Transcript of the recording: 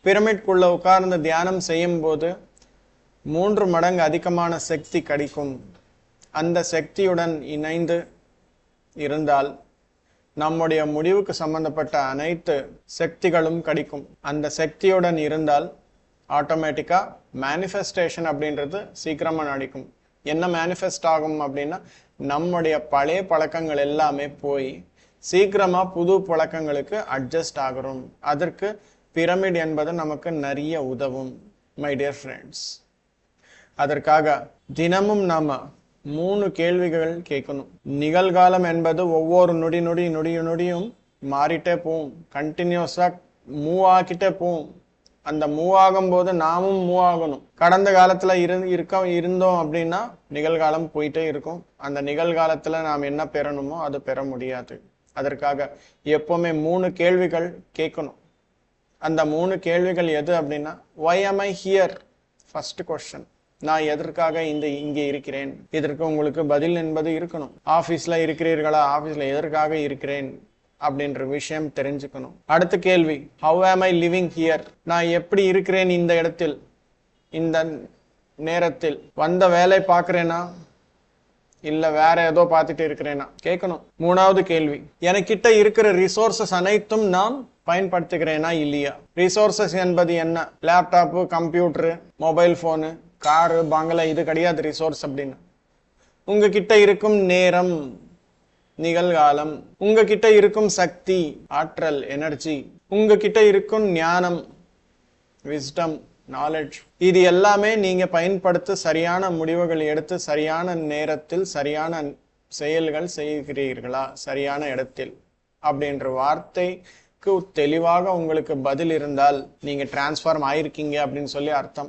பிரமிட்குள்ள உட்கார்ந்து தியானம் செய்யும் போது 3 மடங்கு அதிகமான சக்தி கிடைக்கும். அந்த சக்தியுடன் இணைந்து இருந்தால் நம்முடைய முடிவுக்கு சம்பந்தப்பட்ட அனைத்து சக்திகளும் கிடைக்கும். அந்த சக்தியுடன் இருந்தால் ஆட்டோமேட்டிக்கா மேனிஃபெஸ்டேஷன் அப்படின்றது சீக்கிரமா நடக்கும். என்ன மேனிஃபெஸ்ட் ஆகும் அப்படின்னா, நம்முடைய பழைய பழக்கங்கள் எல்லாமே போய் சீக்கிரமா புது பழக்கங்களுக்கு அட்ஜஸ்ட் ஆகிறோம். அதற்கு பிரமிட் என்பது நமக்கு நிறைய உதவும் மை டியர் ஃப்ரெண்ட்ஸ். அதற்காக தினமும் நாம 3 கேள்விகள் கேட்கணும். நிகழ்காலம் என்பது ஒவ்வொரு நொடியும் மாறிட்டே போகும். கண்டினியூஸா மூவ் ஆகிட்டே போகும். அந்த மூவ் ஆகும் போது நாமும் மூவ் ஆகணும். கடந்த காலத்துல இருந்தோம் அப்படின்னா நிகழ்காலம் போயிட்டே இருக்கும். அந்த நிகழ்காலத்துல நாம் என்ன பெறணுமோ அது பெற முடியாது. அதற்காக எப்பவுமே 3 கேள்விகள் கேட்கணும். அந்த 3 கேள்விகள் எது அப்படின்னா, why am I here? First question, நான் எதற்காக இங்கே இருக்கிறேன்? இதற்கு உங்களுக்கு பதில் என்பது இருக்கணும். ஆபீஸ்ல இருக்கிறீர்களா? ஆபீஸ்ல எதற்காக இருக்கிறேன் அப்படின்ற விஷயம் தெரிஞ்சுக்கணும். அடுத்த கேள்வி, how am I living here? நான் எப்படி இருக்கிறேன் இந்த இடத்தில், இந்த நேரத்தில்? வந்த வேலை பார்க்கிறேனா இல்ல வேற ஏதோ பார்த்துட்டு இருக்கிறேனா கேட்கணும். 3வது கேள்வி, எனக்கிட்ட இருக்கிற ரிசோர்சஸ் அனைத்தும் நான் பயன்படுத்துகிறேனா இல்லையா? ரிசோர்சஸ் என்பது என்ன? Laptop, computer, mobile phone, car, பங்களா, இது கிடையாது ரிசோர்ஸ் அப்படின்னு. உங்ககிட்ட இருக்கும் நேரம், நிகழ்காலம், உங்ககிட்ட இருக்கும் சக்தி, ஆற்றல், எனர்ஜி, உங்ககிட்ட இருக்கும் ஞானம், விஸ்டம், நாலேஜ், இது எல்லாமே நீங்க பயன்படுத்த சரியான முடிவுகள் எடுத்து சரியான நேரத்தில் சரியான செயல்கள் செய்கிறீர்களா சரியான இடத்தில் அப்படின்ற வார்த்தைக்கு தெளிவாக உங்களுக்கு பதில் இருந்தால் நீங்க டிரான்ஸ்ஃபார்ம் ஆயிருக்கீங்க அப்படின்னு சொல்லி அர்த்தம்.